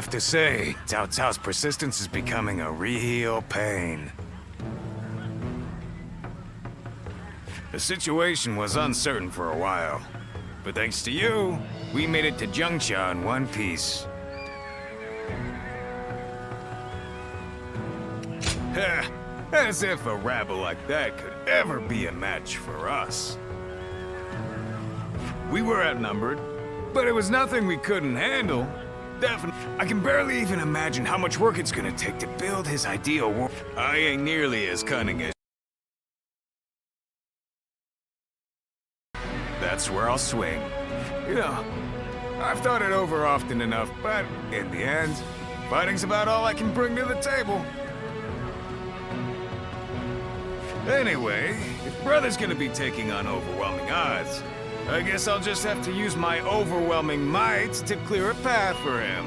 have to say, Cao Cao's persistence is becoming a real pain. The situation was uncertain for a while, but thanks to you, we made it to Zhengxia in one piece. As if a rabble like that could ever be a match for us. We were outnumbered, but it was nothing we couldn't handle. Definitely. I can barely even imagine how much work it's gonna take to build his ideal world. I ain't nearly as cunning as... That's where I'll swing. You know, I've thought it over often enough, but in the end, fighting's about all I can bring to the table. Anyway, if Brother's gonna be taking on overwhelming odds, I guess I'll just have to use my overwhelming might to clear a path for him.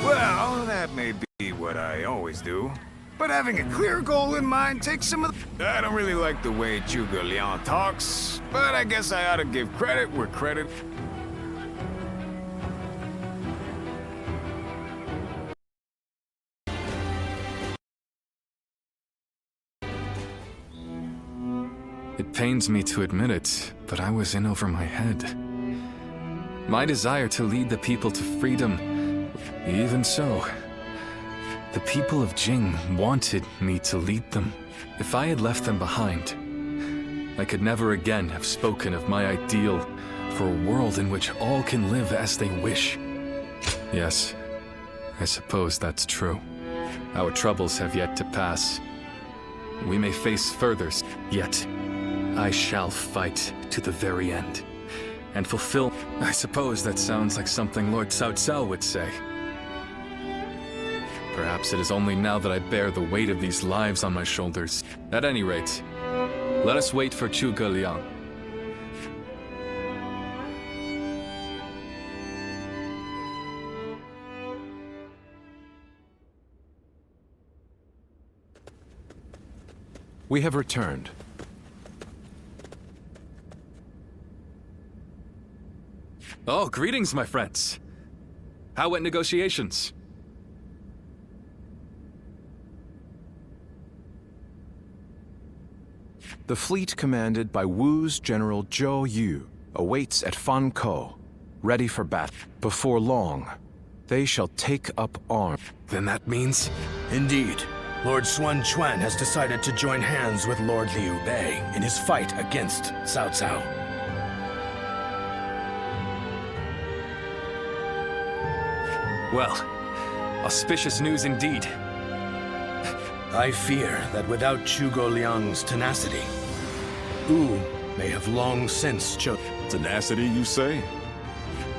Well, that may be what I always do, but having a clear goal in mind takes some of the... I don't really like the way Zhuge Liang talks, but I guess I ought to give credit where credit... It pains me to admit it, but I was in over my head. My desire to lead the people to freedom, even so, the people of Jing wanted me to lead them. If I had left them behind, I could never again have spoken of my ideal for a world in which all can live as they wish. Yes, I suppose that's true. Our troubles have yet to pass. We may face further, yet I shall fight to the very end, and fulfill... I suppose that sounds like something Lord Cao Cao would say. Perhaps it is only now that I bear the weight of these lives on my shoulders. At any rate, let us wait for Zhuge Liang. We have returned. Oh, greetings, my friends. How went negotiations? The fleet commanded by Wu's General Zhou Yu awaits at Fankou, ready for battle. Before long, they shall take up arms. Then that means... Indeed. Lord Sun Quan has decided to join hands with Lord Liu Bei in his fight against Cao Cao. Well, auspicious news indeed. I fear that without Zhuge Liang's tenacity, Wu may have long since chosen. Tenacity, you say?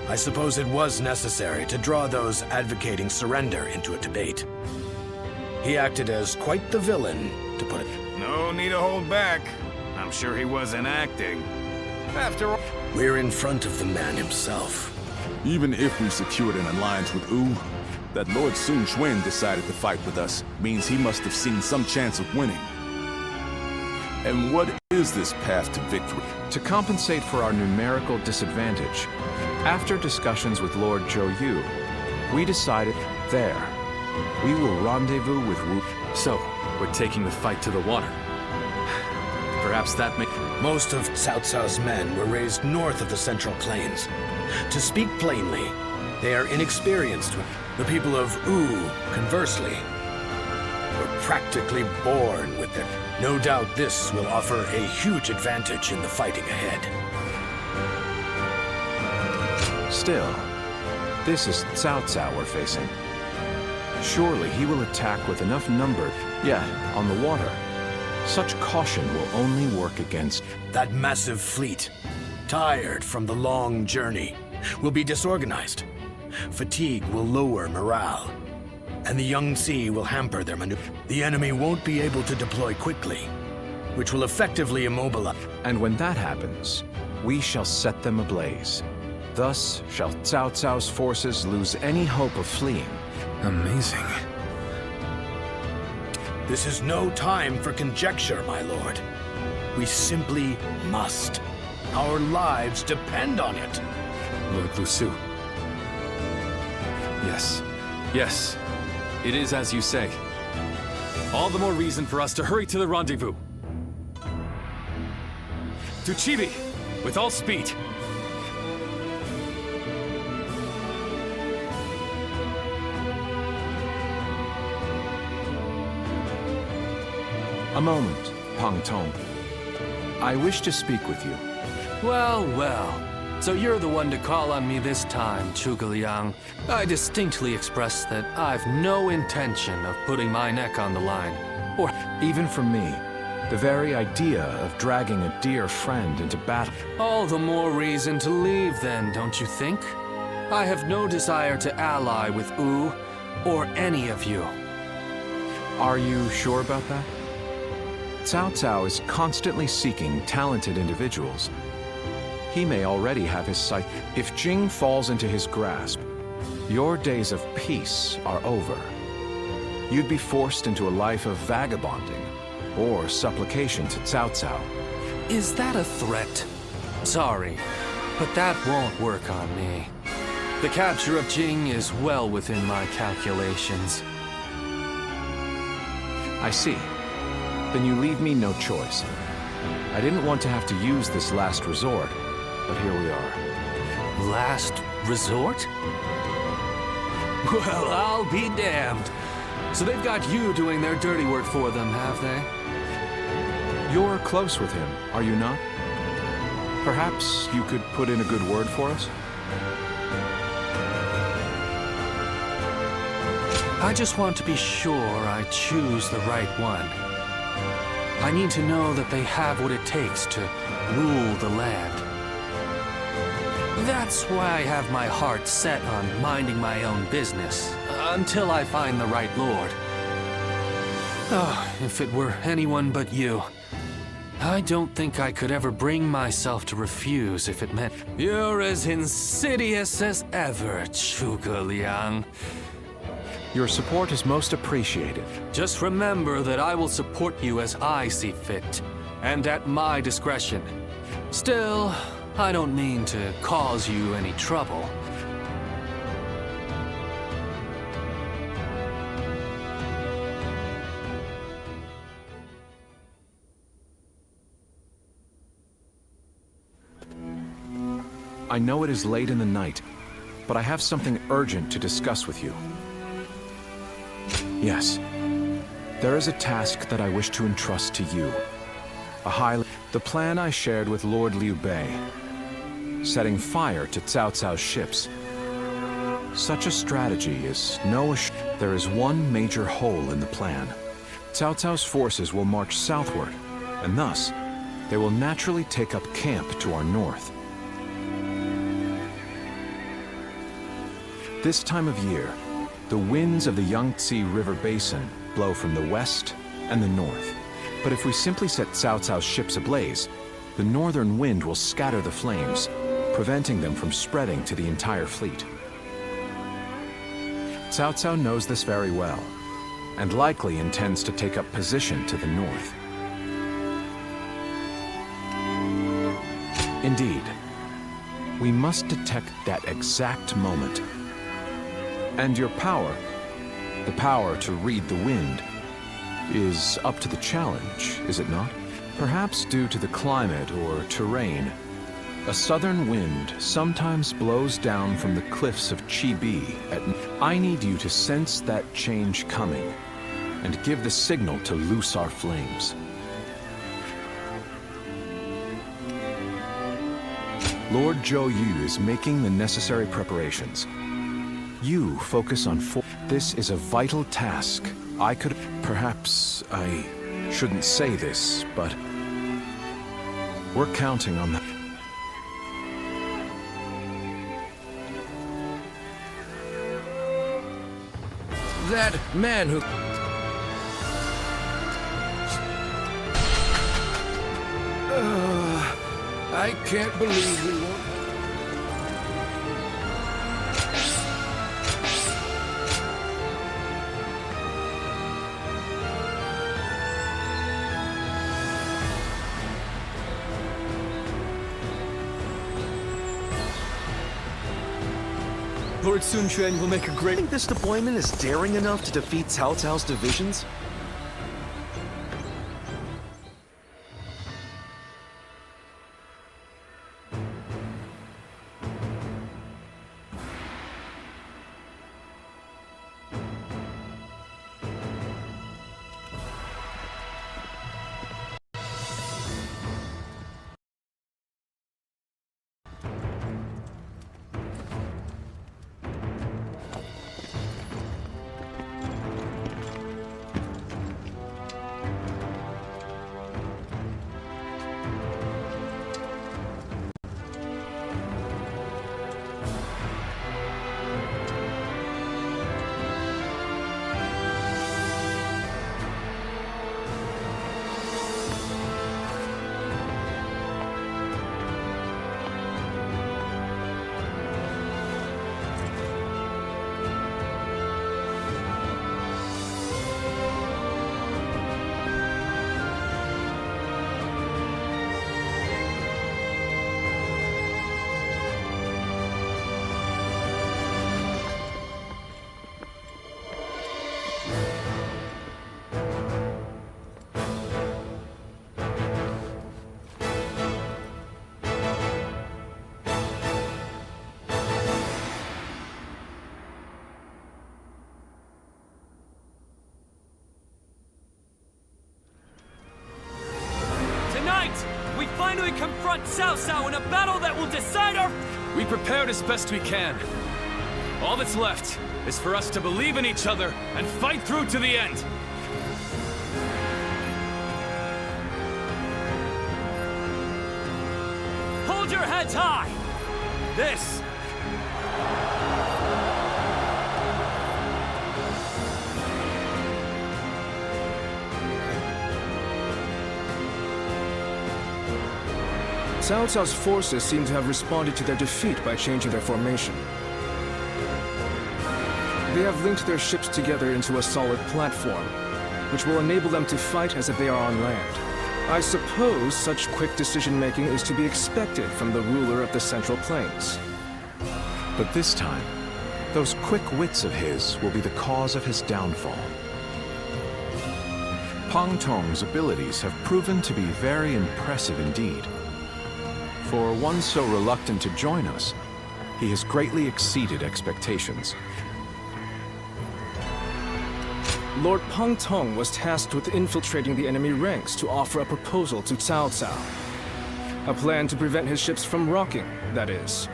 I suppose it was necessary to draw those advocating surrender into a debate. He acted as quite the villain, to put it. No need to hold back. I'm sure he wasn't acting. After all... We're in front of the man himself. Even if we secured an alliance with Wu, that Lord Sun Quan decided to fight with us means he must have seen some chance of winning. And what is this path to victory? To compensate for our numerical disadvantage, after discussions with Lord Zhou Yu, we decided there, we will rendezvous with Wu. So, we're taking the fight to the water. Perhaps that may... Most of Cao Cao's men were raised north of the Central Plains. To speak plainly, they are inexperienced. The people of Wu, conversely, were practically born with them. No doubt this will offer a huge advantage in the fighting ahead. Still, this is Cao Cao we're facing. Surely he will attack with enough number, yet, on the water. Such caution will only work against... That massive fleet, tired from the long journey, will be disorganized. Fatigue will lower morale, and the Yangtze will hamper their maneuver. The enemy won't be able to deploy quickly, which will effectively immobilize. And when that happens, we shall set them ablaze. Thus shall Cao Cao's forces lose any hope of fleeing. Amazing. This is no time for conjecture, my lord. We simply must Our lives depend on it. Lord Lusu. Yes. Yes. It is as you say. All the more reason for us to hurry to the rendezvous. To Chibi, with all speed. A moment, Pang Tong. I wish to speak with you. Well, well. So you're the one to call on me this time, Zhuge Liang. I distinctly expressed that I've no intention of putting my neck on the line. Or Even for me, the very idea of dragging a dear friend into battle. all the more reason to leave then, don't you think? I have no desire to ally with Wu or any of you. Are you sure about that? Cao Cao is constantly seeking talented individuals. He may already have his sight. If Jing falls into his grasp, your days of peace are over. You'd be forced into a life of vagabonding or supplication to Cao Cao. Is that a threat? Sorry, but that won't work on me. The capture of Jing is well within my calculations. I see. Then you leave me no choice. I didn't want to have to use this last resort, but here we are. Last resort? Well, I'll be damned. So they've got you doing their dirty work for them, have they? You're close with him, are you not? Perhaps you could put in a good word for us? I just want to be sure I choose the right one. I need to know that they have what it takes to rule the land. That's why I have my heart set on minding my own business, until I find the right lord. Oh, if it were anyone but you. I don't think I could ever bring myself to refuse if it meant... You're as insidious as ever, Zhuge Liang. Your support is most appreciated. Just remember that I will support you as I see fit, and at my discretion. Still, I don't mean to cause you any trouble. I know it is late in the night, but I have something urgent to discuss with you. Yes, there is a task that I wish to entrust to you. The plan I shared with Lord Liu Bei, setting fire to Cao Cao's ships. Such a strategy is there is one major hole in the plan. Cao Cao's forces will march southward, and thus, they will naturally take up camp to our north. This time of year, the winds of the Yangtze River Basin blow from the west and the north. But if we simply set Cao Cao's ships ablaze, the northern wind will scatter the flames, preventing them from spreading to the entire fleet. Cao Cao knows this very well, and likely intends to take up position to the north. Indeed, we must detect that exact moment. And your power, the power to read the wind, is up to the challenge, is it not? Perhaps due to the climate or terrain, a southern wind sometimes blows down from the cliffs of Chibi at night. I need you to sense that change coming and give the signal to loose our flames. Lord Zhou Yu is making the necessary preparations. You focus on This is a vital task. Perhaps I shouldn't say this, but we're counting on that. That man who... I can't believe we won't... Lord Sun Quan will make a great... Think this deployment is daring enough to defeat Cao Cao's divisions? We finally confront Cao Cao in a battle that will decide our... We prepared as best we can. All that's left is for us to believe in each other and fight through to the end. Hold your heads high! This... Cao Cao's forces seem to have responded to their defeat by changing their formation. They have linked their ships together into a solid platform, which will enable them to fight as if they are on land. I suppose such quick decision-making is to be expected from the ruler of the Central Plains. But this time, those quick wits of his will be the cause of his downfall. Pang Tong's abilities have proven to be very impressive indeed. For one so reluctant to join us, he has greatly exceeded expectations. Lord Pang Tong was tasked with infiltrating the enemy ranks to offer a proposal to Cao Cao. A plan to prevent his ships from rocking, that is.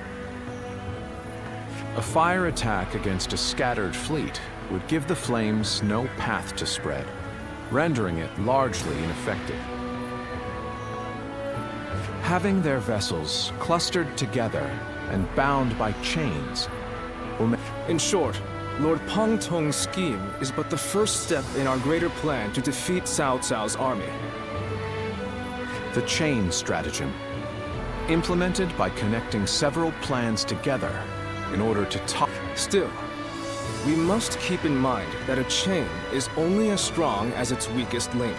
A fire attack against a scattered fleet would give the flames no path to spread, rendering it largely ineffective. Having their vessels clustered together and bound by chains will make... In short, Lord Pang Tong's scheme is but the first step in our greater plan to defeat Cao Cao's army. The chain stratagem, implemented by connecting several plans together in order to top... Still, we must keep in mind that a chain is only as strong as its weakest link.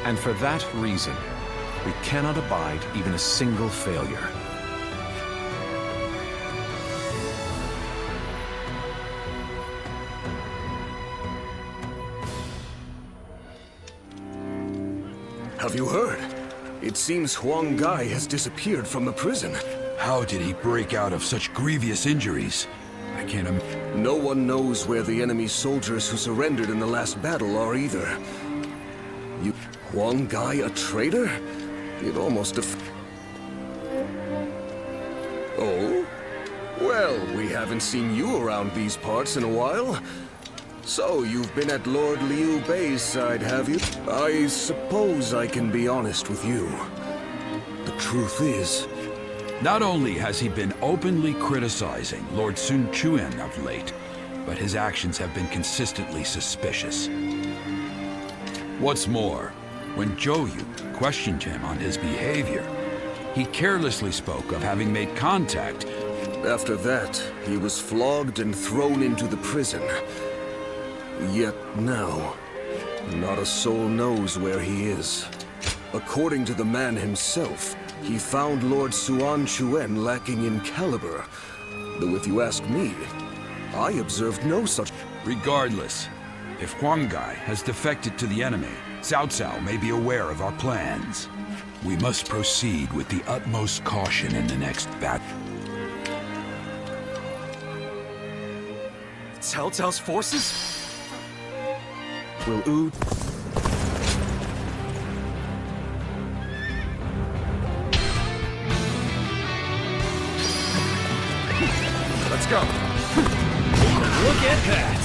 And for that reason, we cannot abide even a single failure. Have you heard? It seems Huang Gai has disappeared from the prison. How did he break out of such grievous injuries? I can't imagine. No one knows where the enemy soldiers who surrendered in the last battle are either. Huang Gai a traitor? It almost Oh? Well, we haven't seen you around these parts in a while. So, you've been at Lord Liu Bei's side, have you? I suppose I can be honest with you. The truth is... Not only has he been openly criticizing Lord Sun Quan of late, but his actions have been consistently suspicious. What's more, when Zhou Yu questioned him on his behavior, he carelessly spoke of having made contact. After that, he was flogged and thrown into the prison. Yet now, not a soul knows where he is. According to the man himself, he found Lord Suan Chuen lacking in caliber. Though if you ask me, I observed no such... Regardless, if Huangai has defected to the enemy, Cao Cao may be aware of our plans. We must proceed with the utmost caution in the next battle. Cao Cao's forces? Will Wu... Let's go. Look at that!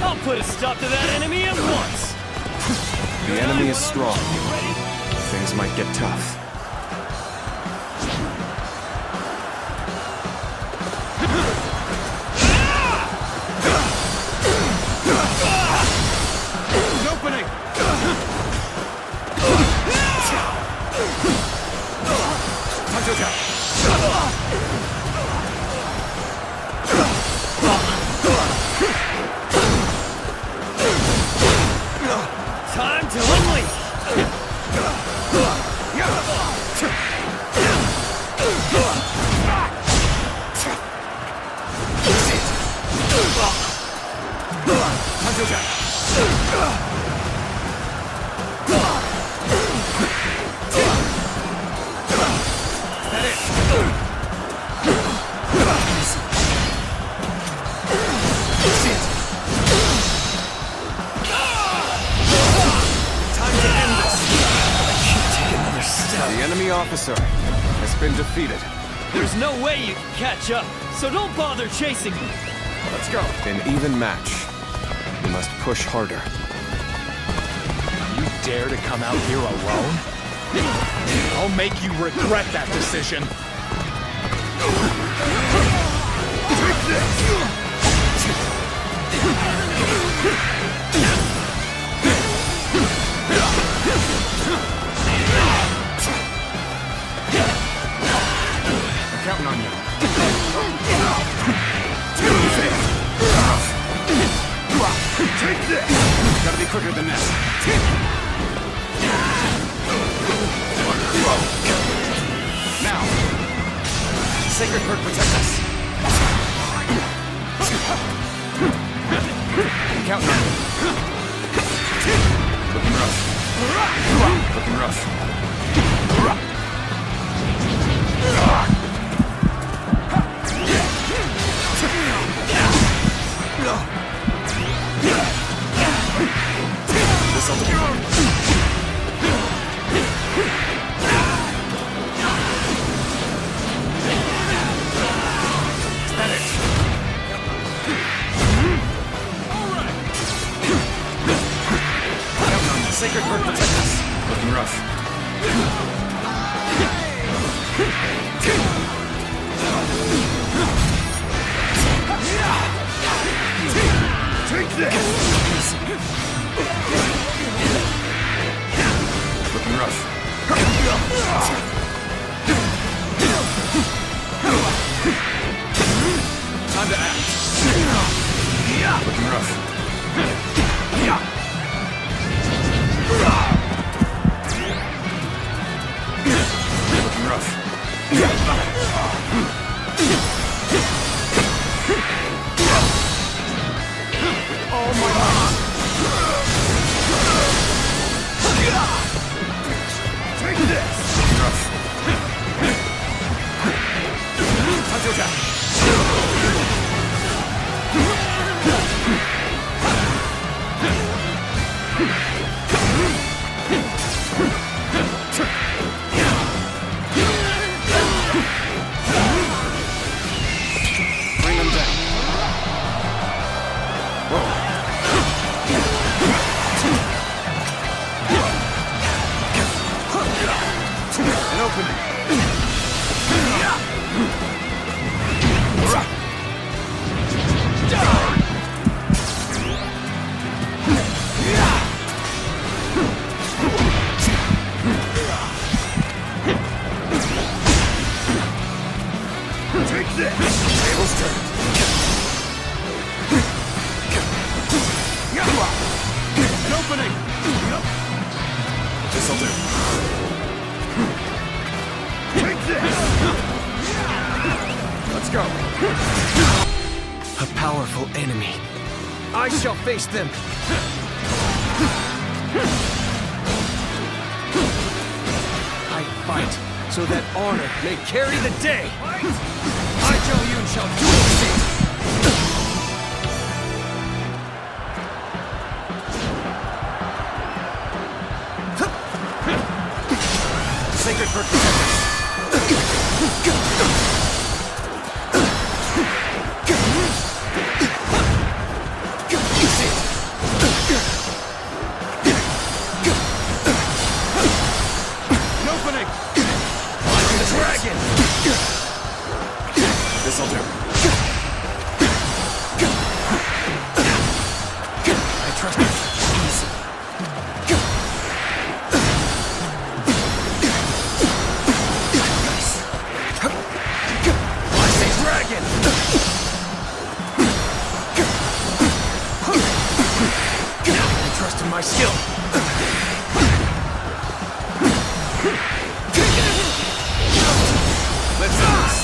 I'll put a stop to that enemy at once! The enemy is strong. Things might get tough. Opening! Time to unleash! The enemy officer has been defeated. There's no way you can catch up, so don't bother chasing me. Let's go. An even match. We must push harder. You dare to come out here alone? I'll make you regret that decision. Take this! Counting on you. Take this! Gotta be quicker than this. Now! Sacred Bird, protect us! Counting on you. Looking rough. Looking rough. This'll do. Sacred Bird, protect us. Looking rough. Take this! Looking rough. Time to act. Looking rough. Looking rough. Oh my God! Take this! Looking rough. Time to attack. Bring them down. An opening. Take this! Tables turned. An opening! This'll do. Take this! Let's go. A powerful enemy. I shall face them. I fight so that honor may carry the day. I, Zhou Yun, shall do the same. Sacred for an opening! Like the dragon! This'll do. I trust you. My skill. Let's do this.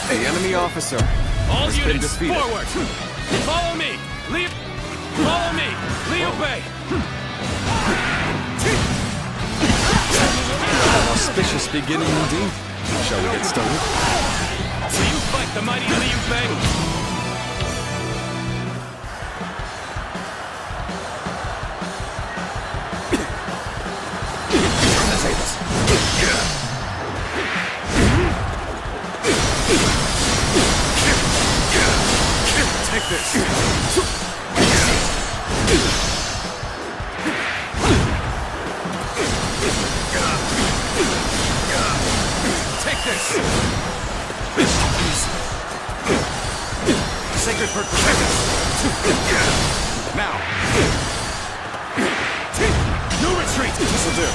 The enemy officer All has been units, defeated. forward! Follow me! Follow me! Liu Bei! An auspicious beginning indeed. Shall we get started? Will you fight the mighty Liu Bei? Take this. Take this. Sacred for protection. Now. No retreat. This'll do.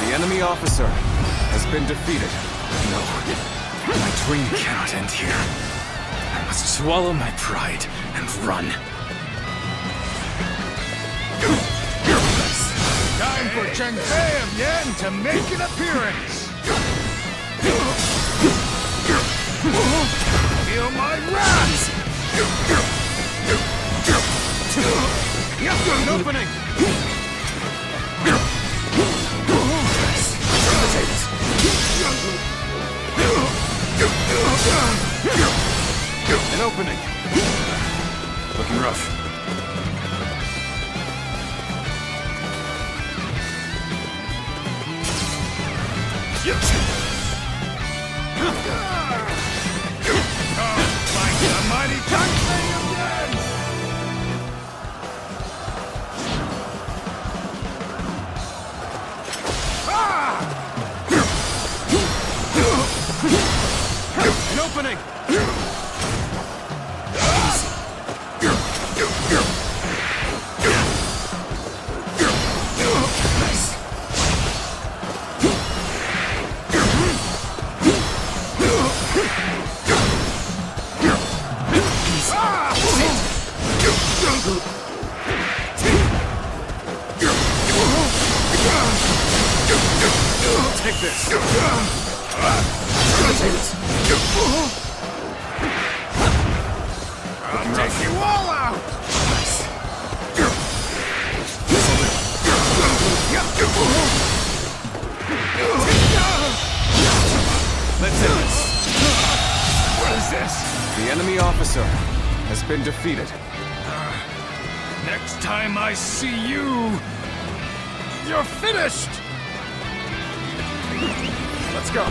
The enemy officer has been defeated. No, my dream cannot end here. I must swallow my pride and run. Time for Cheng Fei of Yan to make an appearance! Feel my wrath! An opening! An opening. Looking rough. Like the mighty Cheng Fei of Yan! An opening. Take this! I'll take you all out! Let's end this. What is this? The enemy officer has been defeated. Next time I see you, you're finished! Let's go.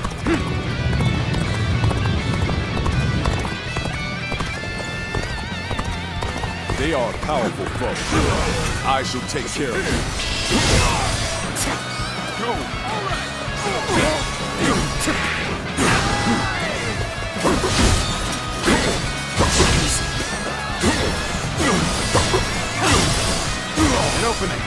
They are a powerful foe. I shall take care of them. An opening.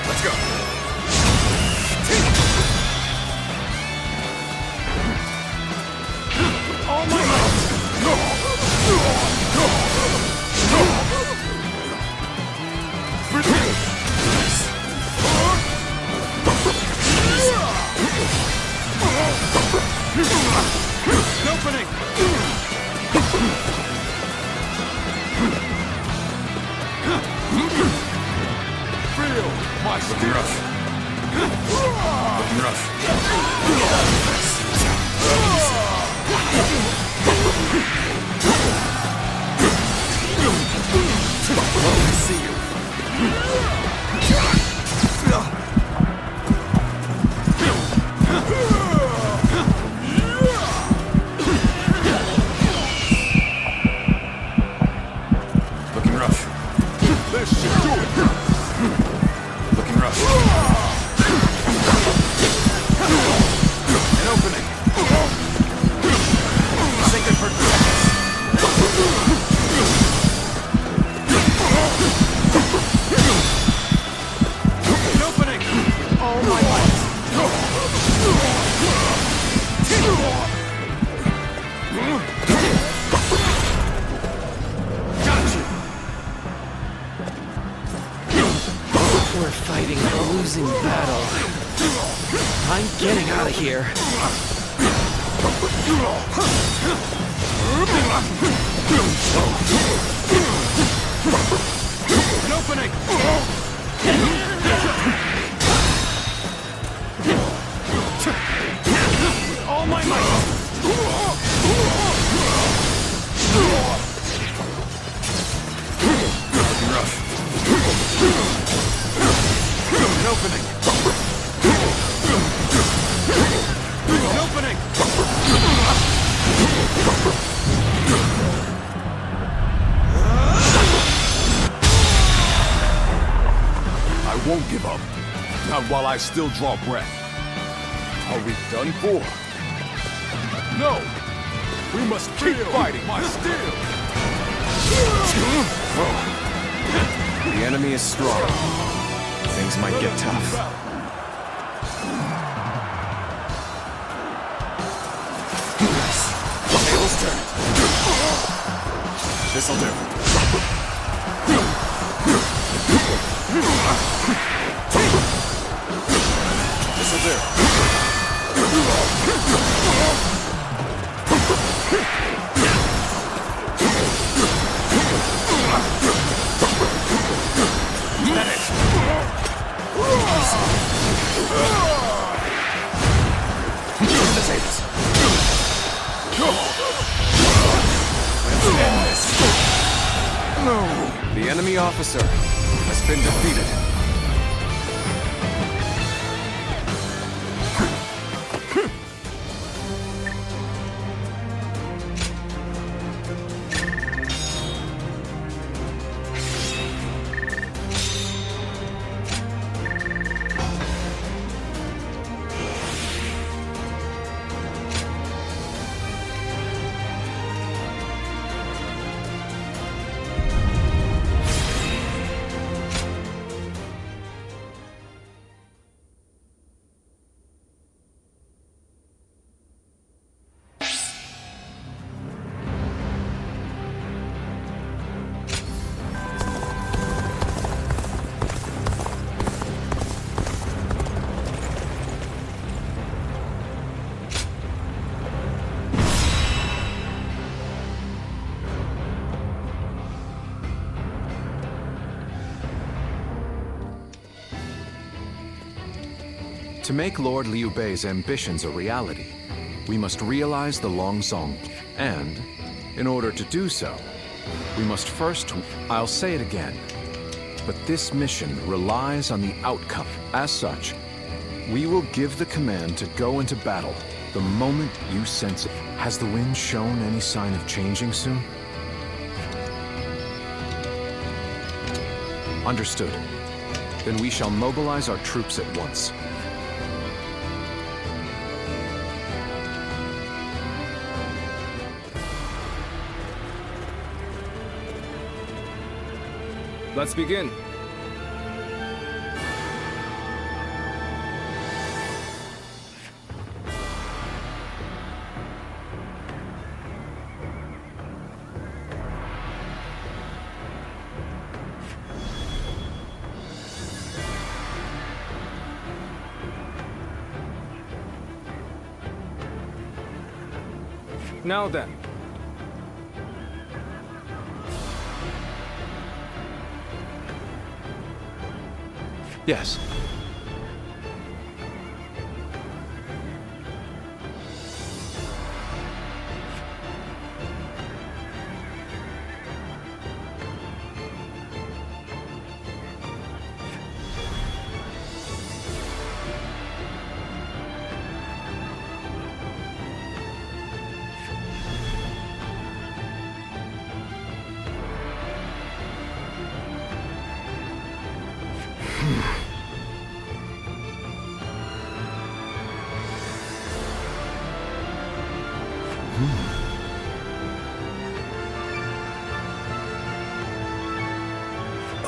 Let's go. my looking rough. Looking rough. I see you. Looking rough. This should do it. Looking rough. An opening. Sacred protections. An opening. All my might. Got you. We're fighting a losing battle. I'm getting out of here. An opening. With all my might. Looking rough. An opening. An opening. I won't give up. Not while I still draw breath. Are we done for? No! We must keep fighting! My steel! The enemy is strong. Things might get tough. Tables turned. This'll do. This'll do. The tables. Let's end this. No! The enemy officer has been defeated. To make Lord Liu Bei's ambitions a reality, we must realize the Long Song. And, in order to do so, we must first... I'll say it again. But this mission relies on the outcome. As such, we will give the command to go into battle the moment you sense it. Has the wind shown any sign of changing soon? Understood. Then we shall mobilize our troops at once. Let's begin. Now then. Yes.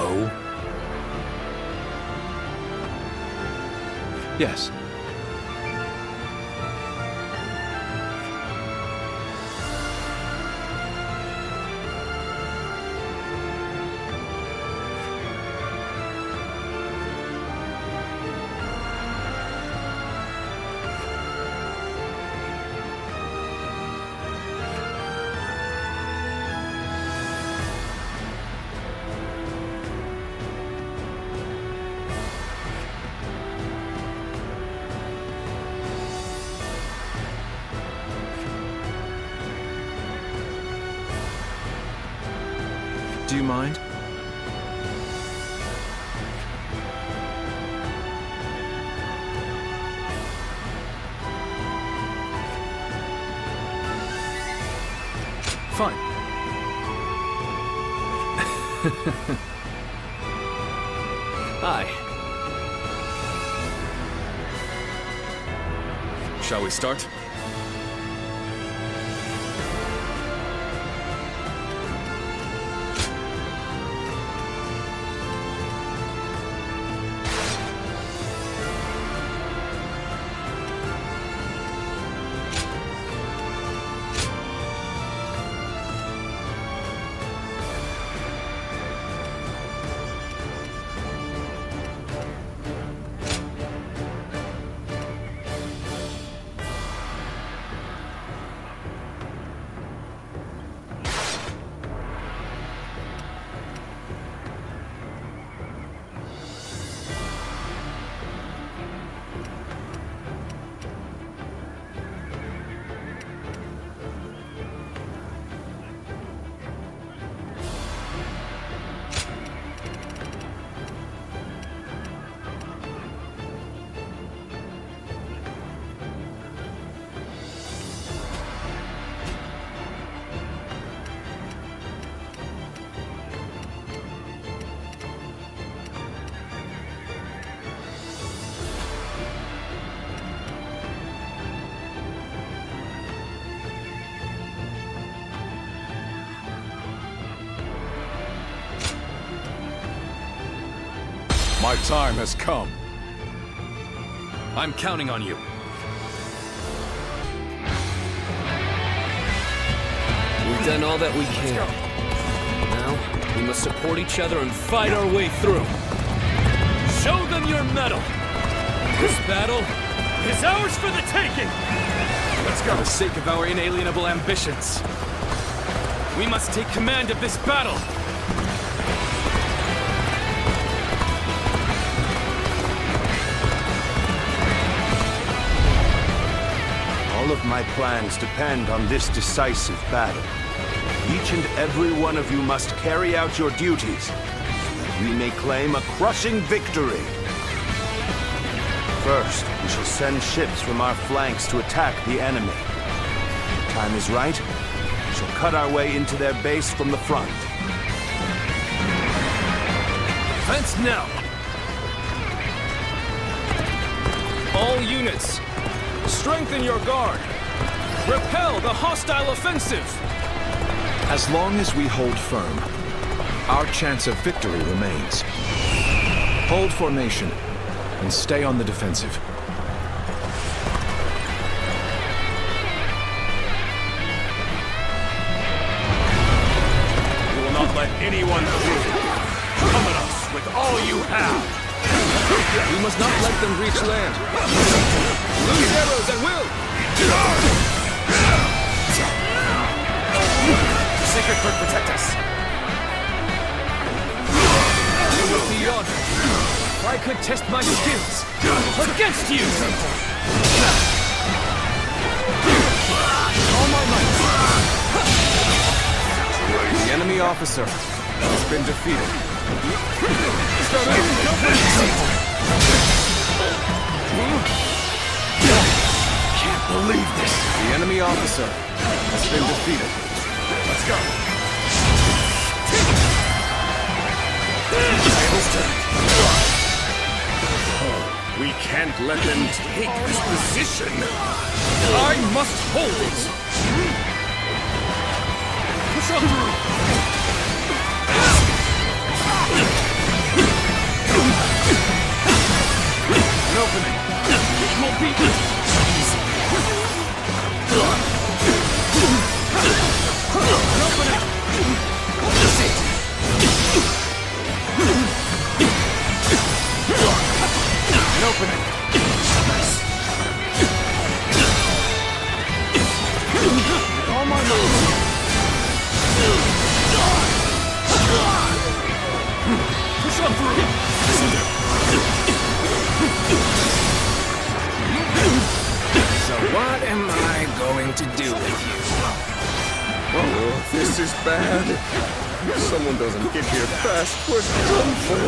Oh? Yes. Do you mind? Fine. Hi. Shall we start? My time has come. I'm counting on you. We've done all that we can. Now, we must support each other and fight our way through. Show them your mettle! This battle is ours for the taking! Let's go. For the sake of our inalienable ambitions. We must take command of this battle. All of my plans depend on this decisive battle. Each and every one of you must carry out your duties, so that we may claim a crushing victory. First, we shall send ships from our flanks to attack the enemy. When the time is right, we shall cut our way into their base from the front. Defense now! All units, strengthen your guard! Repel the hostile offensive! As long as we hold firm, our chance of victory remains. Hold formation and stay on the defensive. We will not let anyone through. Come at us with all you have! We must not let them reach land. Loose arrows at will! Sacred Bird, protect us! We will be yonder. I could test my skills against you! All my might! The enemy officer has been defeated. Can't believe this. The enemy officer has been defeated. Let's go. We can't let them take this position. I must hold it! Push on through! An opening! It will be easy! An opening! That's it! An opening! Nice! All my moves! Push on through! So what am I going to do with you? Oh, this is bad. If someone doesn't get here fast, we're done for.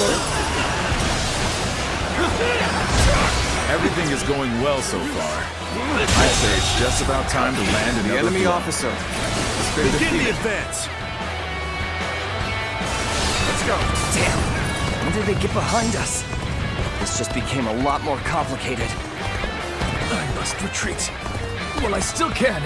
Everything is going well so far. I'd say it's just about time to land The another enemy blow. officer has been defeated. advance. Let's go. Damn! When did they get behind us? This just became a lot more complicated. I must retreat while I still can.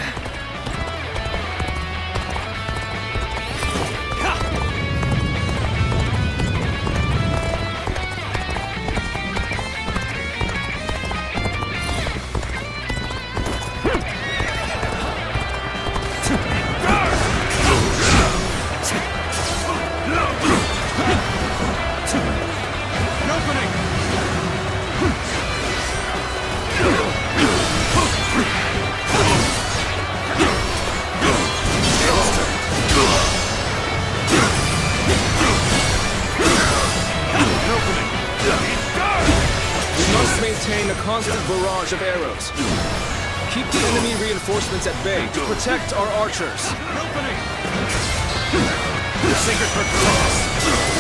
Maintain a constant barrage of arrows. Keep the enemy reinforcements at bay to protect our archers.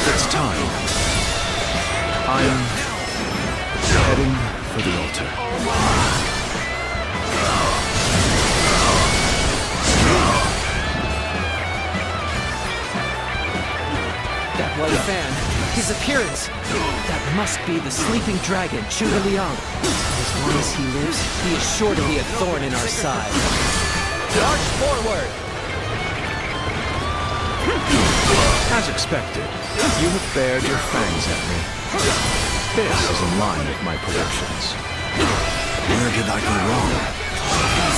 It's time. I'm heading for the altar. That bloody fan, his appearance. That must be the sleeping dragon, Zhuge Liang. As long as he lives, he is sure to be a thorn in our side. March forward! As expected, you have bared your fangs at me. This is in line with my predictions. Where did I go wrong?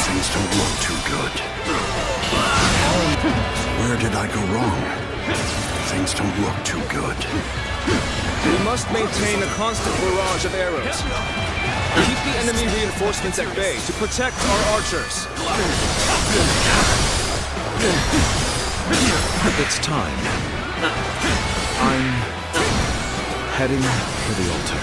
Things don't look too good. Where did I go wrong? Things don't look too good. We must maintain a constant barrage of arrows. Keep the enemy reinforcements at bay to protect our archers. It's time. I'm heading for the altar.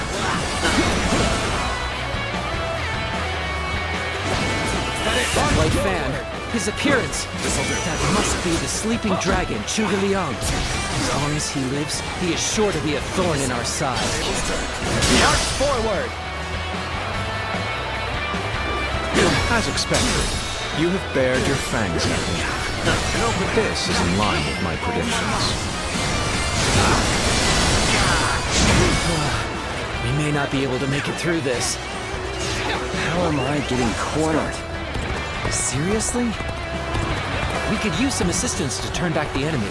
That white fan, his appearance. That must be the sleeping dragon, Zhuge Liang. As long as he lives, he is sure to be a thorn in our side. March forward! As expected, you have bared your fangs at me. This is in line with my predictions. We may not be able to make it through this. How am I getting cornered? Seriously? We could use some assistance to turn back the enemy.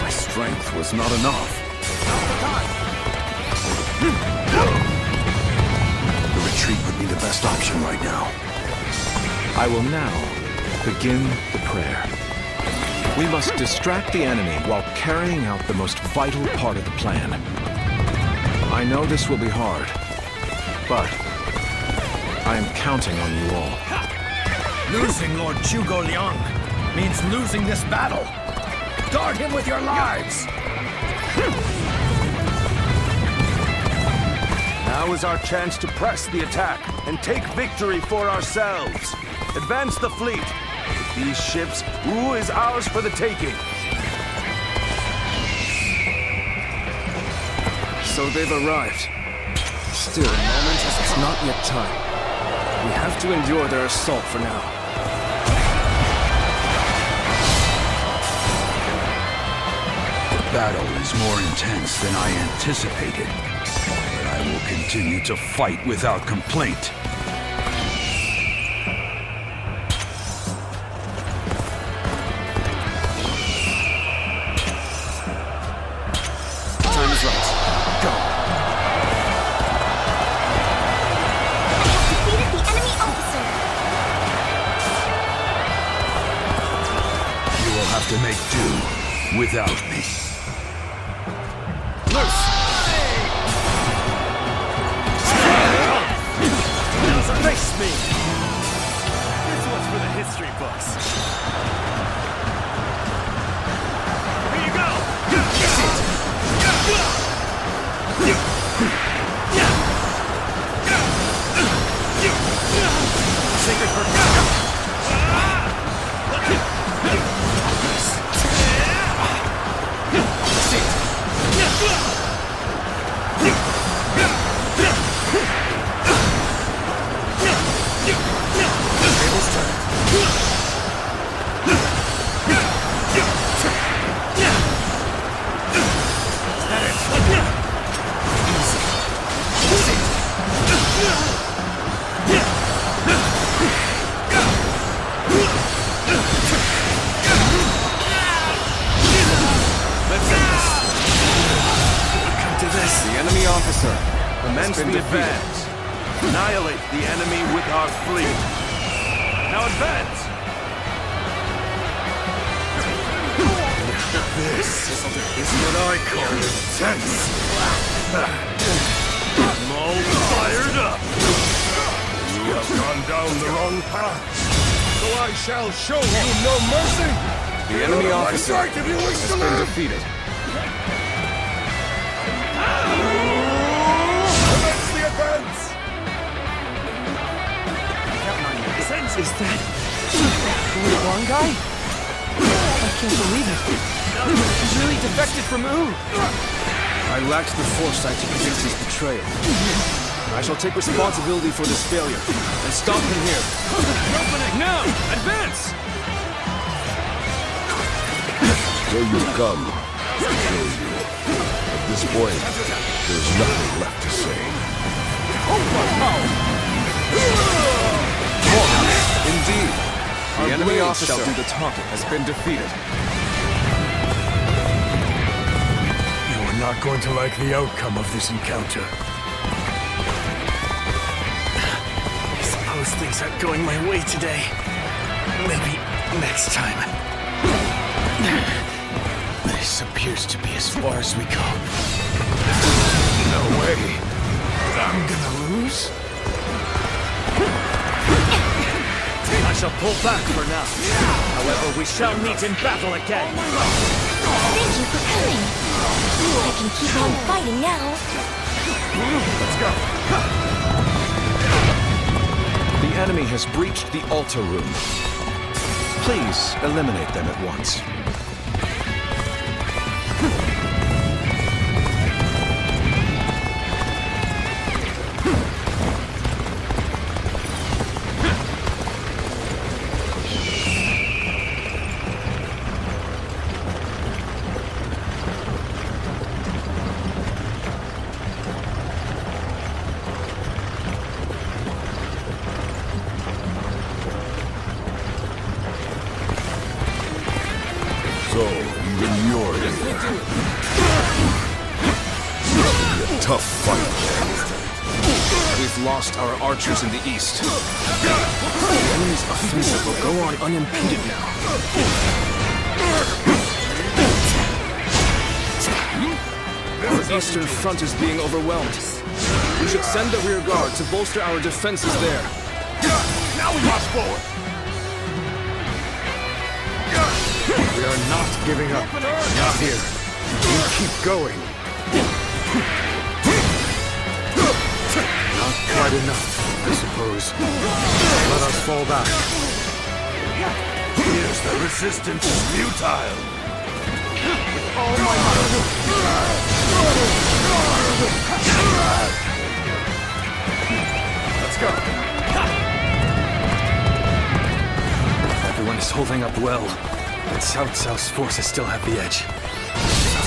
My strength was not enough. The retreat would be the best option right now. I will now begin the prayer. We must distract the enemy while carrying out the most vital part of the plan. I know this will be hard, but I am counting on you all. Losing Lord Zhuge Liang means losing this battle. Guard him with your lives! Now is our chance to press the attack and take victory for ourselves. Advance the fleet. With these ships, Wu is ours for the taking. So they've arrived. Still, it's not yet time. We have to endure their assault for now. The battle is more intense than I anticipated, but I will continue to fight without complaint. Time is right. Go. Defeated the enemy officer. You will have to make do without me. Face me! This one's for the history books. Here you go! Sacred for Commence the advance. Annihilate the enemy with our fleet. Now advance! This is what I call intense. I'm all fired up. You have gone down the wrong path, so I shall show you no mercy. The enemy officer has been defeated. Commence the advance. Is that the Quan guy? I can't believe it. He's really defected from Wu. I lacked the foresight to predict his betrayal. I shall take responsibility for this failure and stop him here. Now, advance! So you've come. I show you. At this point, there's nothing left to say. Indeed. The enemy officer shall do the talking has been defeated. You are not going to like the outcome of this encounter. I suppose things aren't going my way today. Maybe next time. This appears to be as far as we go. No way. I'm gonna lose? I shall pull back for now. However, we shall meet in battle again. Thank you for coming. I can keep on fighting now. Let's go. The enemy has breached the altar room. Please eliminate them at once. So, even you're in there. It'll be a tough fight. We've lost our archers in the east. The enemy's offensive will go on unimpeded now. The eastern front is being overwhelmed. We should send the rear guard to bolster our defenses there. Now we march forward. We are not giving up. Not here. We keep going. Not quite enough, I suppose. Let us fall back. Here's the resistance is futile. Let's go. Everyone is holding up well, but Cao Cao's forces still have the edge.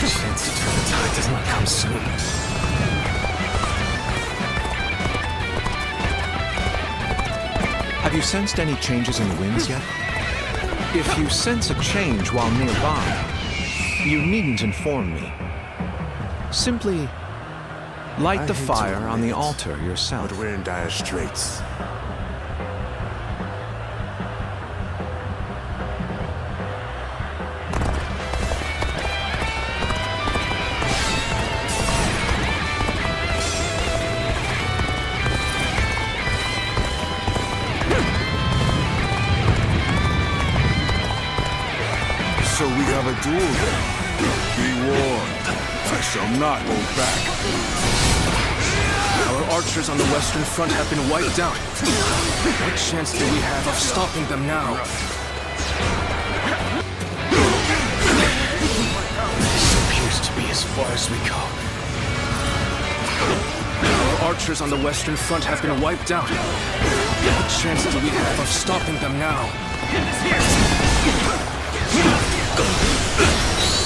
The chance to turn the tide does not come soon. Have you sensed any changes in the winds yet? If you sense a change while nearby, you needn't inform me. Simply light the fire on the altar yourself. But we're in dire straits. So we have a duel then. Be warned, I shall not hold back. Our archers on the western front have been wiped out. What chance do we have of stopping them now? This appears to be as far as we go. Our archers on the western front have been wiped out. What chance do we have of stopping them now?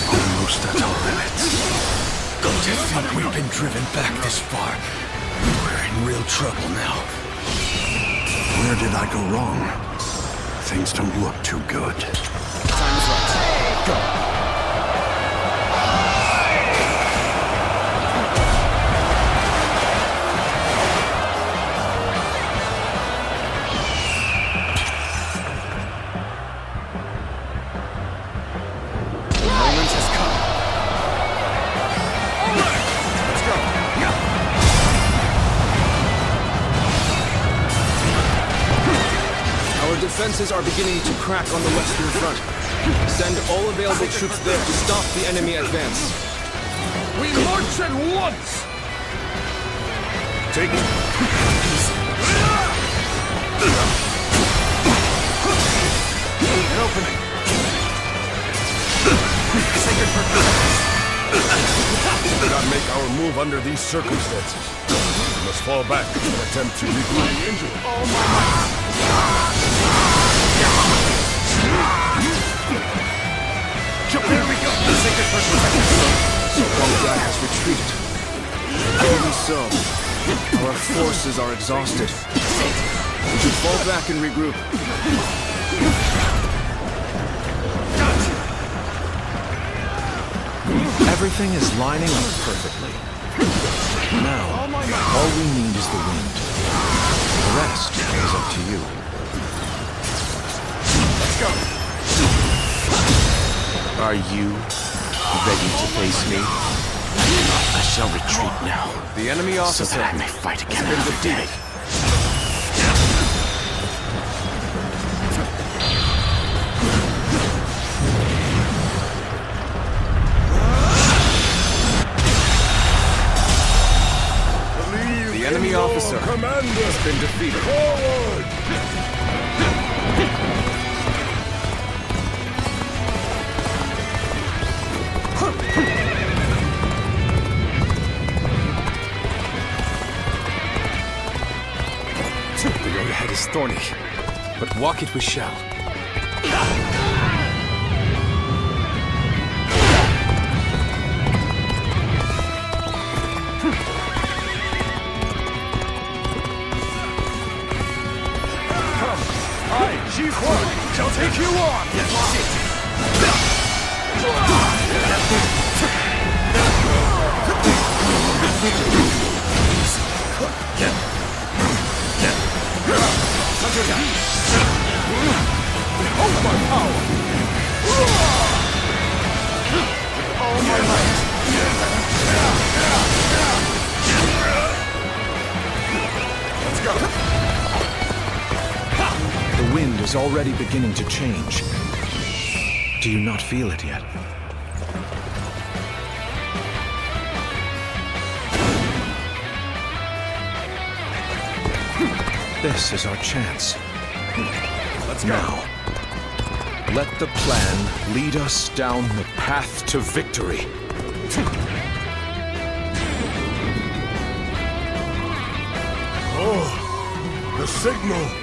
Almost at our limits. To think we've been driven back this far. We're in real trouble now. Where did I go wrong? Things don't look too good. Time is right. Go. Defenses are beginning to crack on the western front. Send all available troops there to stop the enemy advance. We march at once! Take it. An opening. Sacred purpose. We cannot make our move under these circumstances. We must fall back and attempt to regroup the injury. All my might. There we go! Sacred purpose. So Quan has retreated. Even so, our forces are exhausted. We should fall back and regroup. Everything is lining up perfectly. Now, all we need is the wind. The rest is up to you. Let's go! Are you ready to face me? I shall retreat now. The enemy officer so that I may fight again has been another day. The enemy officer has been defeated. Forward! The road ahead is thorny, but walk it we shall. Quan shall take you on! Behold my power! All my might! is already beginning to change. Do you not feel it yet? This is our chance. Let's go. Now, let the plan lead us down the path to victory. Oh, the signal.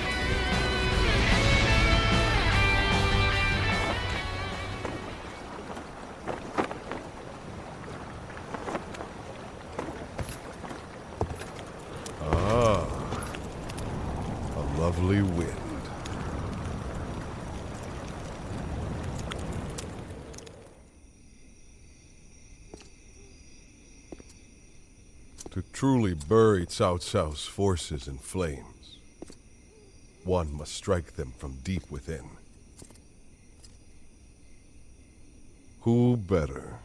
Lovely wind. To truly bury Cao Cao's forces in flames, one must strike them from deep within. Who better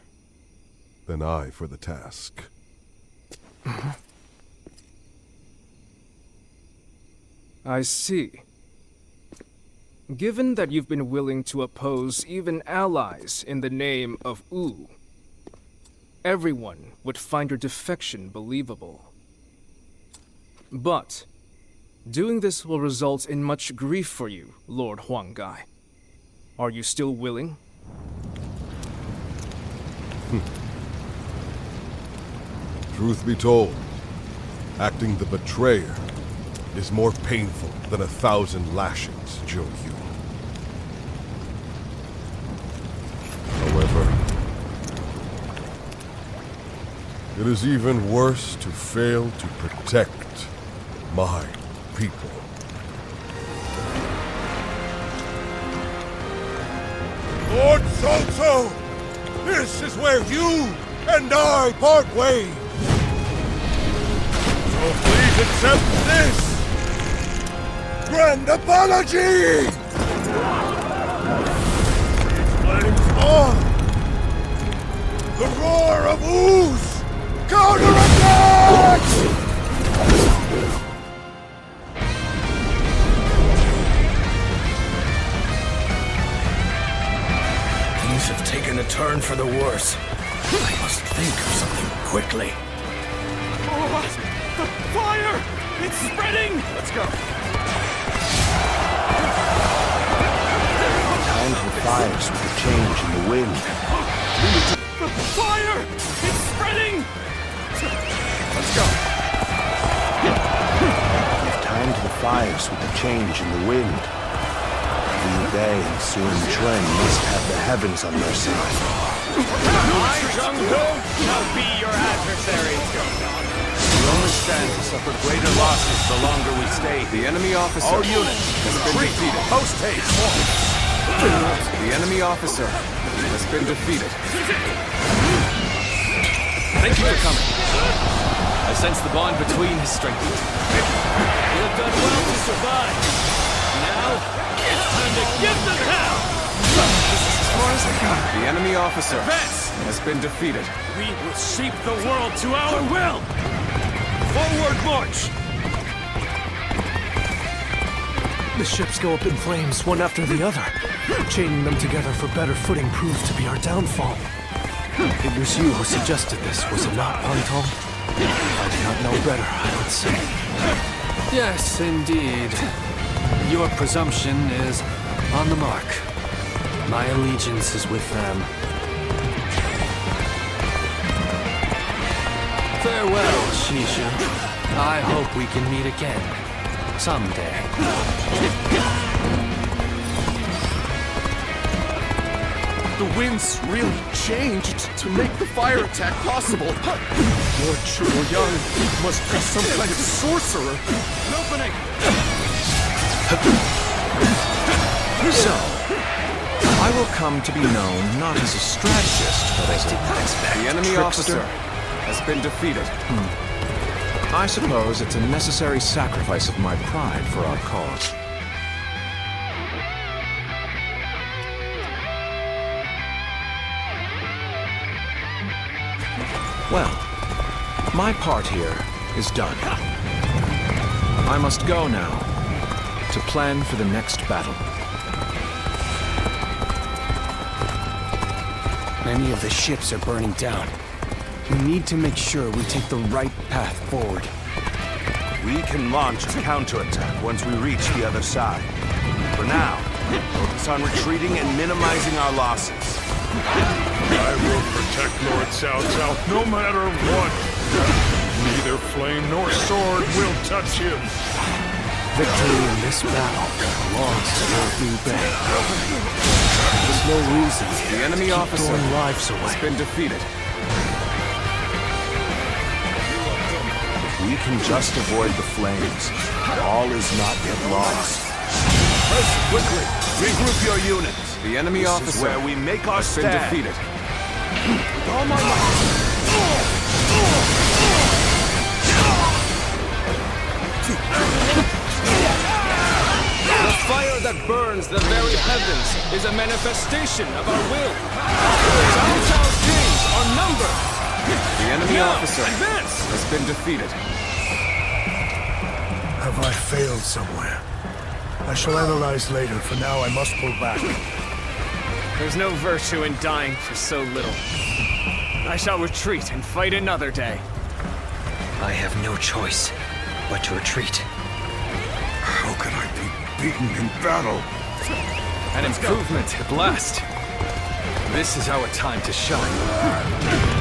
than I for the task? I see. Given that you've been willing to oppose even allies in the name of Wu, everyone would find your defection believable. But doing this will result in much grief for you, Lord Huanggai. Are you still willing? Truth be told, acting the betrayer is more painful than 1,000 lashings, Zhou Yu. However, it is even worse to fail to protect my people. Lord Cao Cao, this is where you and I part ways. So please accept this grand apology! Flames on! The roar of ooze! Counterattack! Things have taken a turn for the worse. I must think of something quickly. Fire! It's spreading! Let's go. Time for fires with the change in the wind. Fire! It's spreading! Let's go. Give time to the fires with the change in the wind. Liu Bei and Sun Quan must have the heavens on their side. I, Zheng-Hu, shall be your adversary. We only stand to suffer greater losses the longer we stay. The enemy officer. All units has been defeated. Post haste. The enemy officer has been defeated. Thank you for coming. I sense the bond between has strengthened. You have done well to survive. Now, it's time to give the town! As far as I got. The enemy officer has been defeated. We will shape the world to our will! Forward march! The ships go up in flames, one after the other. Chaining them together for better footing proved to be our downfall. It was you who suggested this, was it not, Pantong? If I did not know better, I would say. Yes, indeed. Your presumption is on the mark. My allegiance is with them. Farewell, Shishu. I hope we can meet again. Someday. The winds really changed to make the fire attack possible. Lord Chuoyang must be some kind of sorcerer. An opening! So, I will come to be known not as a strategist, but as a The enemy trickster. officer has been defeated. I suppose it's a necessary sacrifice of my pride for our cause. Well, my part here is done. I must go now. to plan for the next battle. Many of the ships are burning down. We need to make sure we take the right path forward. We can launch a counterattack once we reach the other side. For now, focus on retreating and minimizing our losses. I will protect Lord Cao Cao no matter what. Neither flame nor sword will touch him. Victory in this battle belongs to Lord Liu Bei. There's no reason The enemy officer throwing lives away. has been defeated. If we can just avoid the flames, all is not yet lost. Press quickly! Regroup your units! The enemy This officer is where we make our has been stand. defeated. With all my might! The fire that burns the very heavens is a manifestation of our will. Cao Cao's days are numbered. The enemy Now, officer advance! has been defeated. Have I failed somewhere? I shall analyze later. For now, I must pull back. There's no virtue in dying for so little. I shall retreat and fight another day. I have no choice but to retreat. How can I be beaten in battle? An improvement at last. This is our time to shine.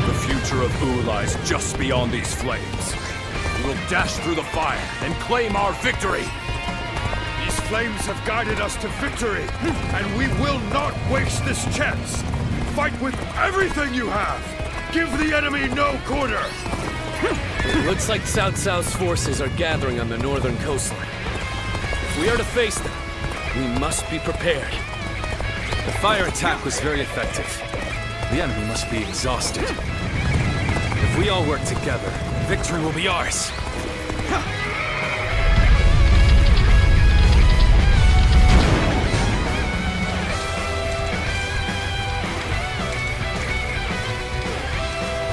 The future of Wu lies just beyond these flames. We will dash through the fire and claim our victory! These flames have guided us to victory, and we will not waste this chance. Fight with everything you have. Give the enemy no quarter. Looks like Cao Cao's forces are gathering on the northern coastline. If we are to face them, we must be prepared. The fire attack was very effective. The enemy must be exhausted. If we all work together, victory will be ours.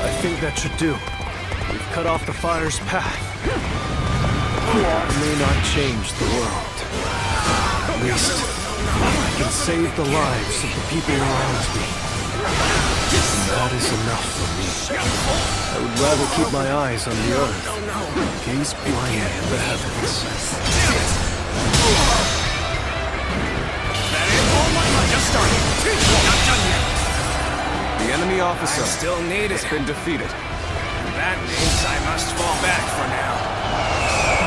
I think that should do. We've cut off the fire's path. It may not change the world. At least, I can save the lives of the people around me. And that is enough for me. I would rather keep my eyes on the earth, gaze blindly at the heavens. That is all my might. Just starting. Not done yet. The enemy officer Still need has it. been defeated. That means I must fall back for now.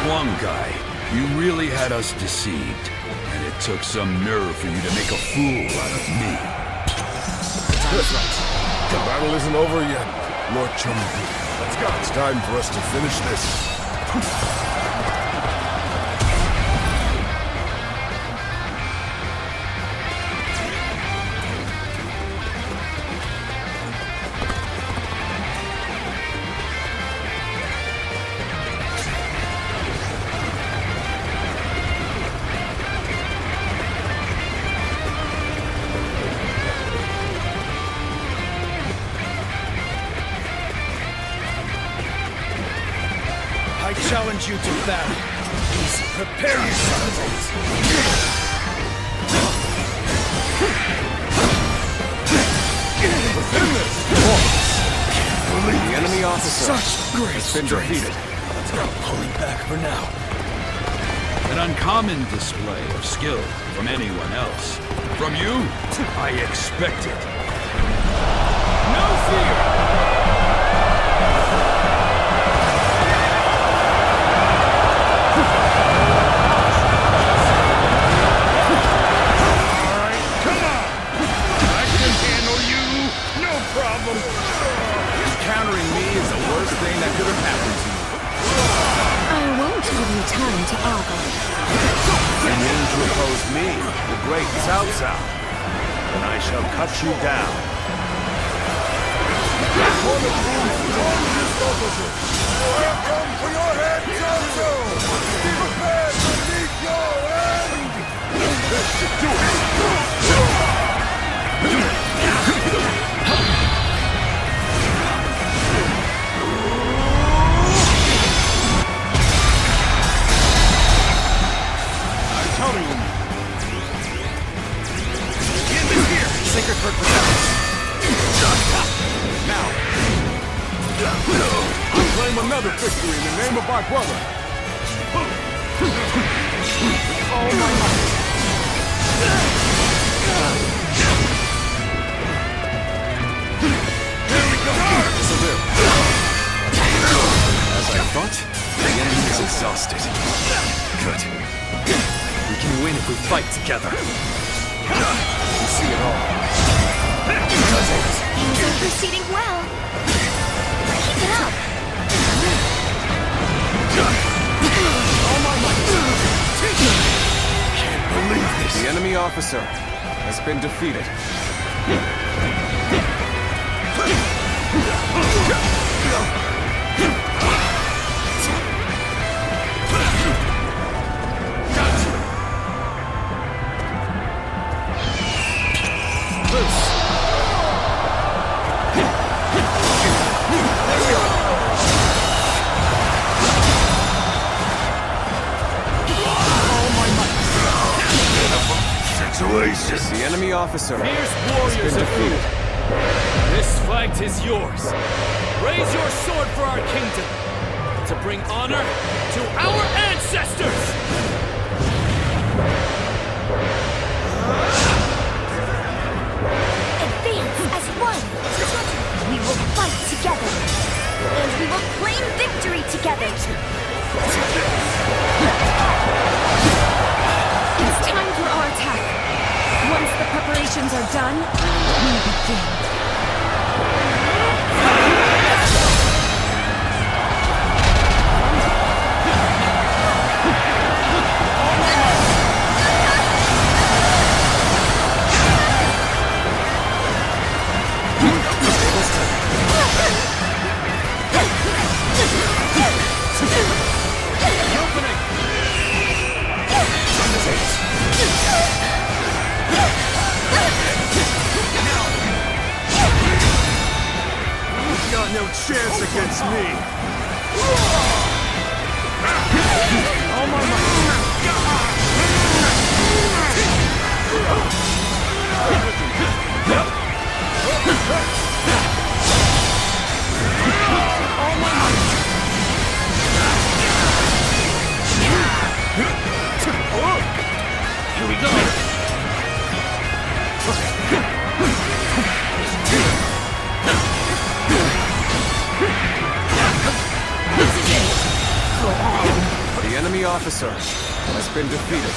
Quan guy, you really had us deceived. And it took some nerve for you to make a fool out of me. The battle isn't over yet, Lord Chumley. Let's go. It's time for us to finish this. I challenge you to battle. Please prepare yourselves. The enemy officer has been defeated. Let's go. Pulling back for now. An uncommon display of skill from anyone else. From you, I expect it. No fear! Encountering me is the worst thing that could have happened to you. I won't give you time to argue. You mean to oppose me, the great Cao Cao? Then I shall cut you down. Welcome for your head, Cao Cao! Be prepared to meet your end! sacred for Now, I claim another victory in the name of my brother. all my might. Here we go! This'll do. As I thought, the enemy is exhausted. Good. We can win if we fight together. You see it all. Things are proceeding well. Keep it up. All my might. Can't believe this. The enemy officer has been defeated. The enemy officer Fierce has warriors been of defeated. This fight is yours. Raise your sword for our kingdom, to bring honor to our ancestors! Advance as one. We will fight together. And we will claim victory together. It's time for our attack. Once the preparations are done, we begin. Got no chance against me. All my Here we go! The enemy officer has been defeated.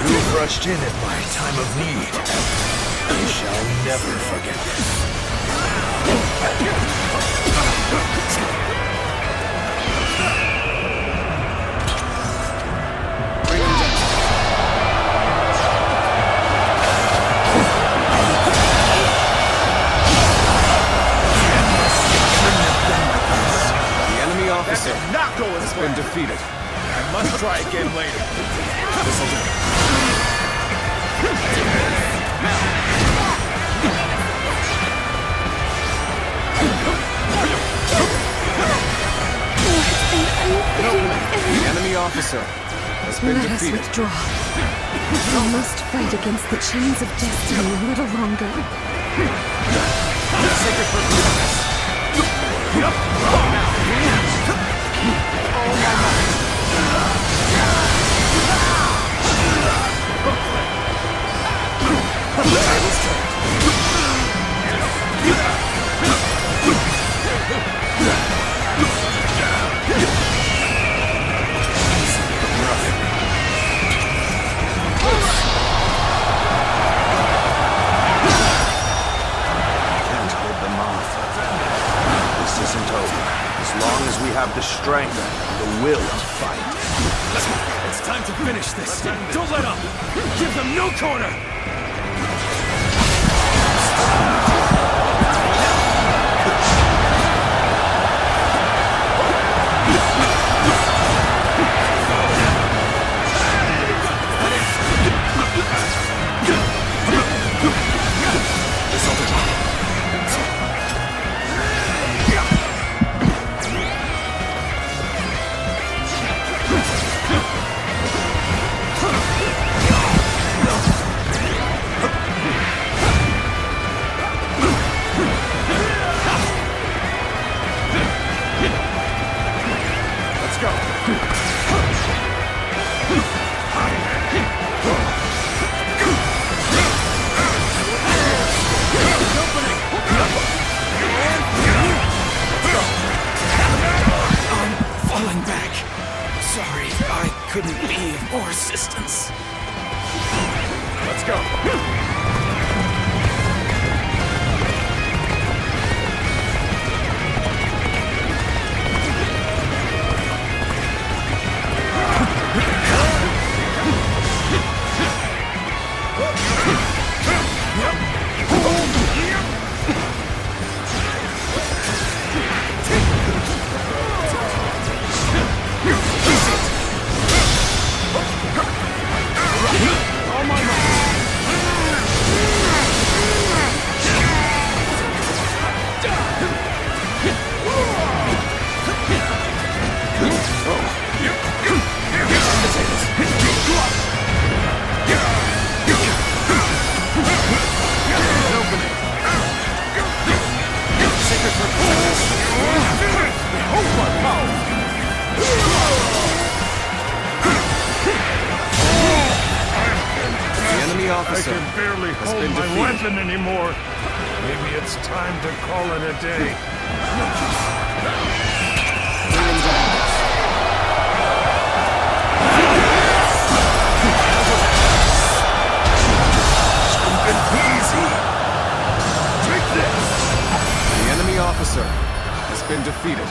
You rushed in at my time of need. I shall never forget this. The enemy officer not going has been defeated. I must try again later. This'll do. The enemy officer has been Let us defeated. withdraw. We must fight against the chains of destiny a little longer. Can't hold them off. This isn't over. As long as we have the strength and the will to fight. It's time to finish this. Don't let up! Give them no corner! distance. Let's go. I can barely hold my weapon anymore. Maybe it's time to call it a day. Easy. Take this. The enemy officer has been defeated.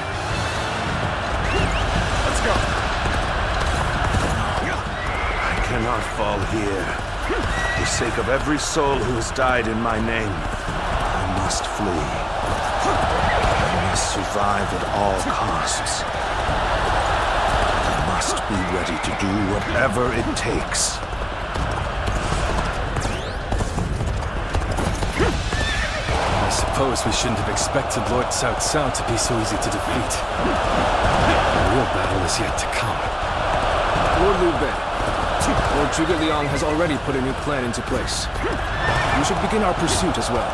Let's go. I cannot fall here. For the sake of every soul who has died in my name, I must flee. I must survive at all costs. I must be ready to do whatever it takes. I suppose we shouldn't have expected Lord Cao Cao to be so easy to defeat. The real battle is yet to come. Lord Liu Bei, Lord Zhuge Liang has already put a new plan into place. We should begin our pursuit as well.